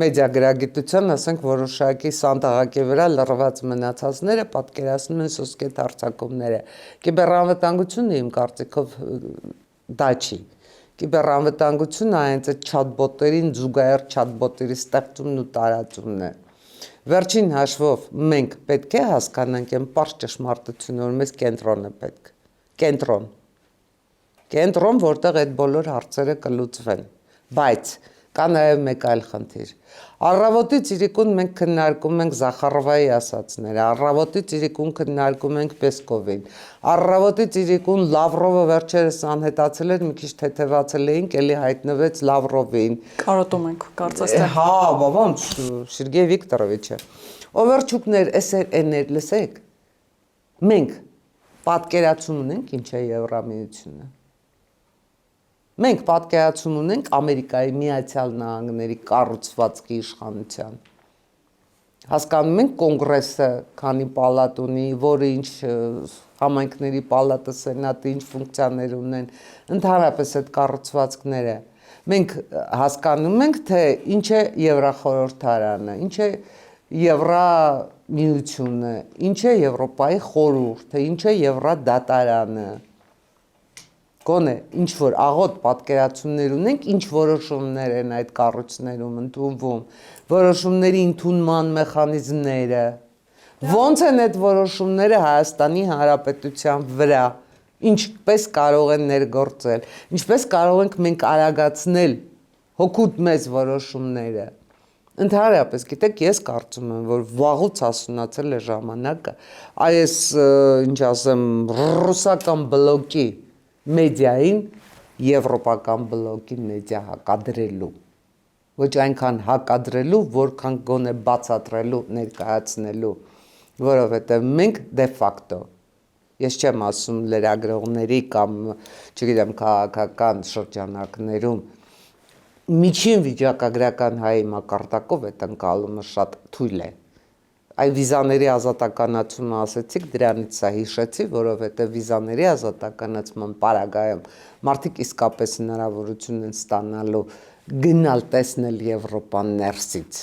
մեդիագրագիտության, ասենք որոշակի սանդաղակի վրա լռված մնացածները պատկերացնում են սոսկետ հարձակումները, կիբեռանվտանգությունը իմ կարծիքով դա չի, կիբեռանվտանգությունը այնց այդ չատբոտերին, զուգահեռ չատբոտերի ստեղծումն ու տարածումն է, Վերջին հաշվով մենք պետք է հասկանանք այն պարզ ճշմարտությունը, որ մեզ կենտրոն է պետք, կենտրոն, որտեղ այդ բոլոր հարցերը կլուծվեն, բայց կա նաև մեկ այլ խնդիր, առավոտից իրիկուն մենք քննարկում ենք Զախարովայի ասածները, առավոտից իրիկուն քննարկում ենք Պեսկովին, առավոտից իրիկուն Լավրովը վերջերս անհետացել էր, մի քիչ թեթևացել էինք, էլի հայտնվեց Լավրովին։ Կարոտում ենք, կարծես թե։ Հա, ոնց, Սերգեյ Վիկտորովիչը։ Օվերչուկներ, լսեք, մենք պատկերացում ունենք ինչ է Եվրամիությունը։ Մենք պատկերացում ունենք Ամերիկայի Միացյալ Նահանգների կառուցվածքի իշխանության։ Հասկանում ենք կոնգրեսը, քանի պալատ ունի, որը ինչ համայնքների պալատը, սենատը ինչ ֆունկցիաներ ունեն, ընդհանրապես այդ կառուցվածքները։ Մենք հասկանում ենք, թե ինչ է Եվրախորհրդարանը, ինչ է Եվրամիությունը, ինչ է Եվրոպայի խորհուրդը, ինչ է Եվրադատարանը։ Գոնե ինչ որ աղոտ պատկերացումներ ունենք, ինչ որոշումներ են այդ կառույցներում ընդունվում, որոշումների ընդունման մեխանիզմները, ոնց են այդ որոշումները Հայաստանի Հանրապետության վրա, ինչպես կարող են ներգործել, ինչպես կարող ենք մենք արագացնել հօգուտ մեզ որոշումները։ Ընդհանրապես, գիտեք, ես կարծում եմ, որ վաղուց հասունացել է ժամանակը, այս ինչ ասեմ, ռուսական բլոկի մեդիային եվրոպական բլոկի մեդիա հակադրելու, ոչ այնքան հակադրելու, որքան գոնե բացատրելու, ներկայացնելու, որովհետև մենք դե ֆակտո, ես չեմ ասում լրագրողների կամ, չգիտեմ, քաղաքական շրջանակներում, միջին վիճակագրական հայի մակարդակով այդ ընկալումը շատ թույլ է։ Այ վիզաների ազատականացումը ասեցիք, դրանից սա հիշեցի, որովհետև վիզաների ազատականացման պարագայում մարդիկ իսկապես հնարավորություն են ստանալու գնալ տեսնել Եվրոպան ներսից,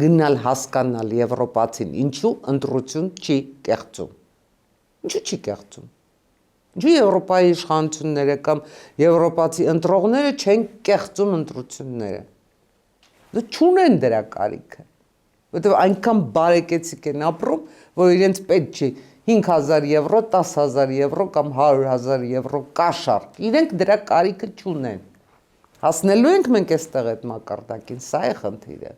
գնալ հասկանալ եվրոպացին, ինչու ընտրություն չի կեղծում, ինչու չի կեղծում, ինչու Եվրոպայի իշխանությունները կամ եվրոպացի ընտրողները չեն կեղծում ընտրությունները, չունեն դրա կարիքը, որտեղ այնքան բարեկեցիկ են ապրում, որ իրենց պետք չի 5,000 եվրո, 10,000 եվրո կամ 100,000 եվրո կաշառք, իրենք դրա կարիքը չունեն, հասնելու ենք մենք այստեղ այդ մակարդակին, սա է խնդիրը,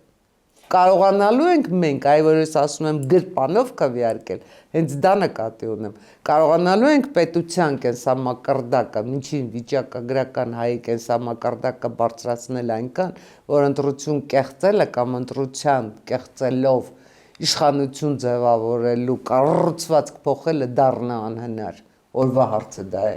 կարողանալու ենք մենք, այ որ ես ասում եմ գրպանով քվեարկել, հենց դա նկատի ունեմ, կարողանալու ենք պետության կենսամակարդակը, միջին վիճակագրական հայի կենսամակարդակը բարձրացնել այնքան, որ ընտրություն կեղծելը կամ ընտրության կեղծելով իշխանություն ձևավորելու կառուցվածք փոխելը դառնա անհնար, օրվա հարցը դա է։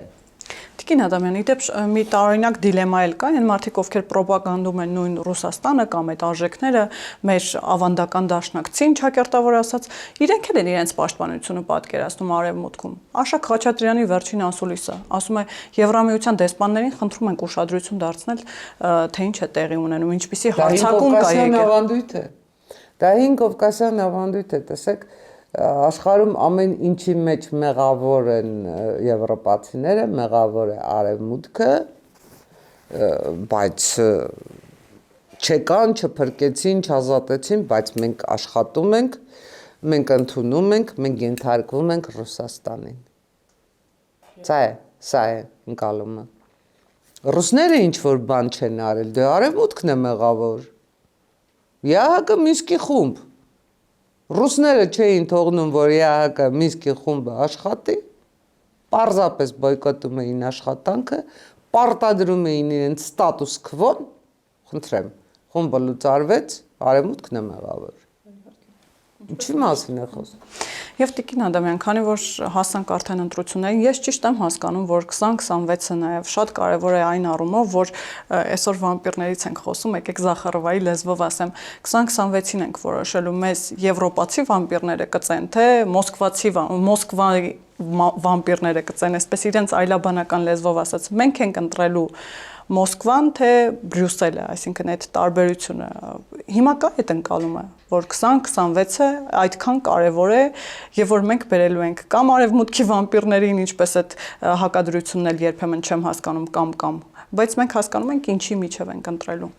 Տիկին Ադամյան, իդեպ մի տարօրինակ դիլեմա էլ կա, այն մարդիկ, ովքեր պրոպագանդում են նույն Ռուսաստանը կամ այդ արժեքները, մեր ավանդական դաշնակցին, ճակերտավոր ասած, իրենք էլ են իրենց պաշտպանությունը պատկերացնում արևմուտքում։ Արշակ Խաչատրյանի վերջին ասուլիսը ասում է Եվրամիության դեսպաններին խնդրում ենք ուշադրություն դարձնել, թե ինչ է տեղի ունենում, ինչպիսի հարձակում կա եկել։ Դա 5 կովկասյան ավանդույթ է, տեսեք, աշխարհում ամեն ինչի մեջ մեղավոր են եվրոպացիները, մեղավոր է արևմուտքը, բայց չեկան, չփրկեցին, չազատեցին, բայց մենք աշխատում ենք, մենք ընդունում ենք, մենք ենթարկվում ենք Ռուսաստանին։ Սա է ընկալումը։ Ռուսները ինչ որ բան չեն արել, դե արևմուտքն է մեղավոր։ ԵԱՀԿ Մինսկի խումբ։ Ռուսները չէին թողնում, որ ԵԱՀԿ Մինսկի խումբը աշխատի, պարզապես բոյկոտում էին աշխատանքը, պարտադրում էին իրենց ստատուս քվոն, խնդրեմ, խումբը լուծարվեց, արևմուտքն է մեղավոր։ Ինչի մասին է խոսքը։ Եվ Տիկին Ադամյան, քանի որ հասանք արդեն ընտրություններին, ես ճիշտ եմ հասկանում, որ 2026-ը նաև շատ կարևոր է այն առումով, որ այսօր վամպիրներից ենք խոսում, եկեք Զախարովայի լեզվով ասեմ, 2026-ին ենք որոշելու մեզ եվրոպացի վամպիրները կծեն, թե Մոսկվայի վամպիրները կծեն, այսպես իրենց այլաբանական լեզվով ասած, մենք ենք ընտրելու Մոսկվան, թե Բրյուսելը, այսինքն այդ տարբերությունը։ Հիմա կա այդ ընկալումը, որ 2026-ը այդքան կարևոր է եւ որ մենք բերելու ենք կամ արևմուտքի վամպիրներին, ինչպես այդ հակադրությունն էլ երբեմն չեմ հասկանում կամ, բայց մենք հասկանում ենք ինչի միջև ենք ընտրելու։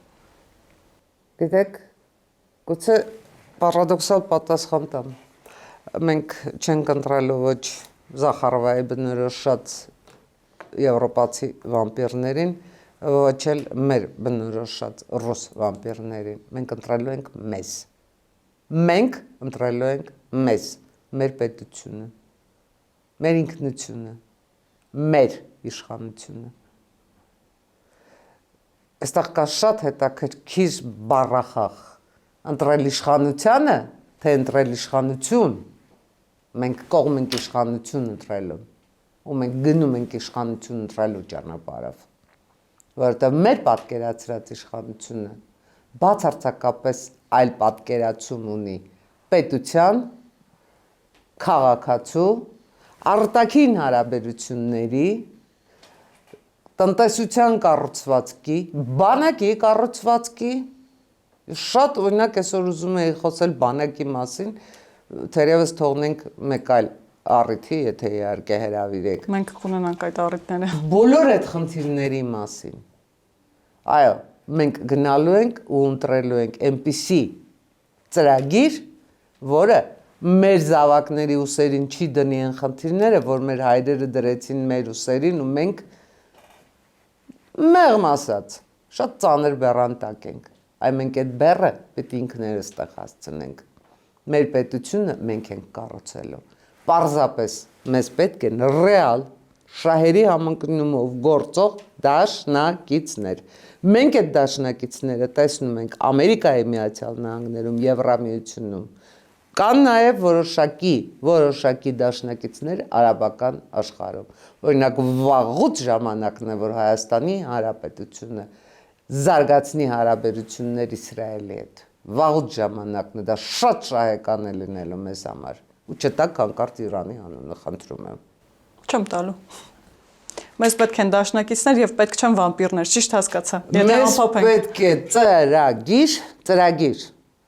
Գիտեք, գուցե պարադոքսալ պատասխան տամ։ Մենք չենք ընտրելու ոչ Զախարովայի բնորոշած եվրոպացի վամպիրներին, ոչ էլ մեր բնորոշած ռուս վամպիրներին, մենք ընտրելու ենք մեզ, մենք ընտրելու ենք մեզ, մեր պետությունը, մեր ինքնությունը, մեր իշխանությունը, այստեղ կա շատ հետաքրքիր բառախաղ, ընտրել իշխանությանը, թե ընտրել իշխանություն, մենք կողմ ենք իշխանություն ընտրելու, ու մենք գնում ենք իշխանություն ընտրելու ճանապարհով, որովհետև մեր պատկերացրած իշխանությունը բացարձակապես այլ պատկերացում ունի պետության, քաղաքացու, արտաքին հարաբերությունների, տնտեսության կառուցվածքի, բանակի կառուցվածքի, շատ օրինակ այսօր ուզում էի խոսել բանակի մասին, թերևս թողնենք մեկ այլ առիթի, եթե իհարկե հրավիրեք։ Մենք կունենանք այդ առիթները։ Բոլոր այդ խնդիրների մասին։ Այո, մենք գնալու ենք ու ընտրելու ենք այնպիսի ծրագիր, որը մեր զավակների ուսերին չի դնի այն խնդիրները, որ մեր հայրերը դրեցին մեր ուսերին ու մենք մեղմ ասած, շատ ծանր բեռան տակ ենք, այ մենք այդ բեռը պետք է ինքներս տեղ հասցնենք, մեր պետությունը մենք ենք կառուցելու, պարզապես մեզ պետք են ռեալ, շահերի համընկնումով գործող դաշնակիցներ, մենք այդ դաշնակիցները տեսնում ենք Ամերիկայի Միացյալ Նահանգներում, Եվրամիությունում, կան նաև որոշակի դաշնակիցներ արաբական աշխարհում, օրինակ վաղուց ժամանակն է, որ Հայաստանի Հանրապետությունը զարգացնի հարաբերություններ Իսրայելի հետ, վաղուց ժամանակն է, դա շատ շահեկան է լինելու մեզ համար, ու չտաք հանկարծ Իրանի անունը, խնդրում եմ։ Չեմ տալու։ Մեզ պետք են դաշնակիցներ եւ պետք չեն վամպիրներ, ճիշտ հասկացա։ Եթե Մեզ ամփոփենք։ պետք է ծրագիր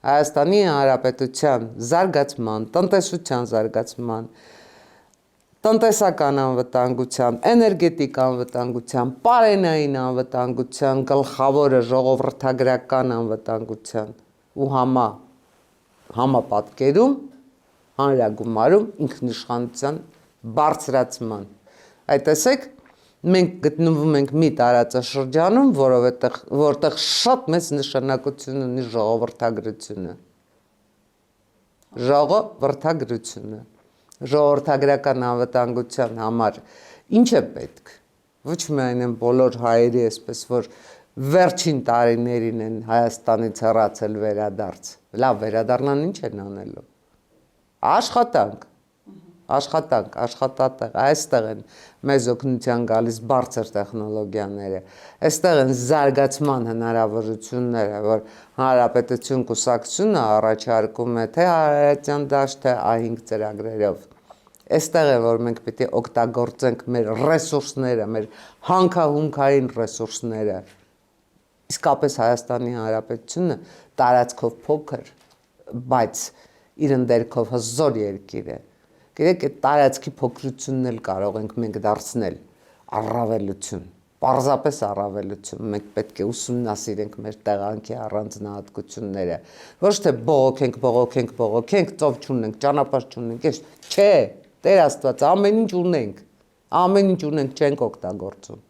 Հայաստանի Հանրապետության զարգացման, տնտեսության զարգացման, տնտեսական անվտանգության, էներգետիկ անվտանգության, պարենային անվտանգության, գլխավորը ժողովրդագրական անվտանգության ու համապատկերում, հանրագումարում ինքնիշխանության բարձրացման։ Այդ տեսեք, մենք գտնվում ենք մի տարածաշրջանում, որտեղ շատ մեծ նշանակություն ունի ժողովրդագրությունը։ Ժողովրդագրական անվտանգության համար ինչ է պետք։ Ոչ միայն են բոլոր հայերի, այսպես որ վերջին տարիներին են Հայաստանից հեռացել վերադարձ։ Լավ, վերադառնան ինչ են անելու։ Աշխատատեղ, այստեղ են մեզ օգնության գալիս բարձր տեխնոլոգիաները, այստեղ են զարգացման հնարավորությունները, որ Հանրապետություն կուսակցությունը առաջարկում է թե Արարատյան դաշտ, թե A5 ծրագրերով։ Այստեղ է, որ մենք պետք է օգտագործենք մեր ռեսուրսները, մեր հանքահունքային ռեսուրսները։ Իսկապես Հայաստանի Հանրապետությունը տարածքով փոքր, բայց իր ընդերքով հզոր երկիր է։ Գիտեք, այդ տարածքի փոքրությունն էլ կարող ենք մենք դարձնել առավելություն, պարզապես առավելություն, մենք պետք է ուսումնասիրենք մեր տեղանքի առանձնահատկությունները, ոչ թե բողոքենք, ծով չունենք, ճանապարհ չունենք, չէ, Տեր Աստված, ամեն ինչ ունենք, չենք օգտագործում,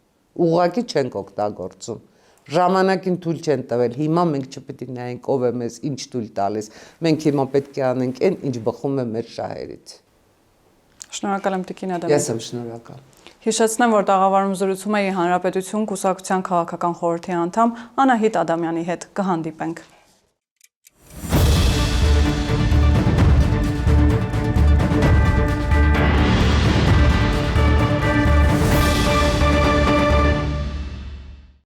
ուղղակի չենք օգտագործում, ժամանակին թույլ չեն տվել, հիմա մենք չպետք է նայենք ով է մեզ ինչ թույլ տալիս, մենք հիմա պետք է անենք այն, ինչ բխում է մեր շահերից։ Շնորհակալ եմ Տիկին Ադամյան։ Ես եմ շնորհակալ։ Հիշեցնեմ, որ տաղավարում զրուցում էի Հանրապետություն կուսակցության քաղաքական խորհրդի անդամ Անահիտ Ադամյանի հետ։ Կհանդիպենք։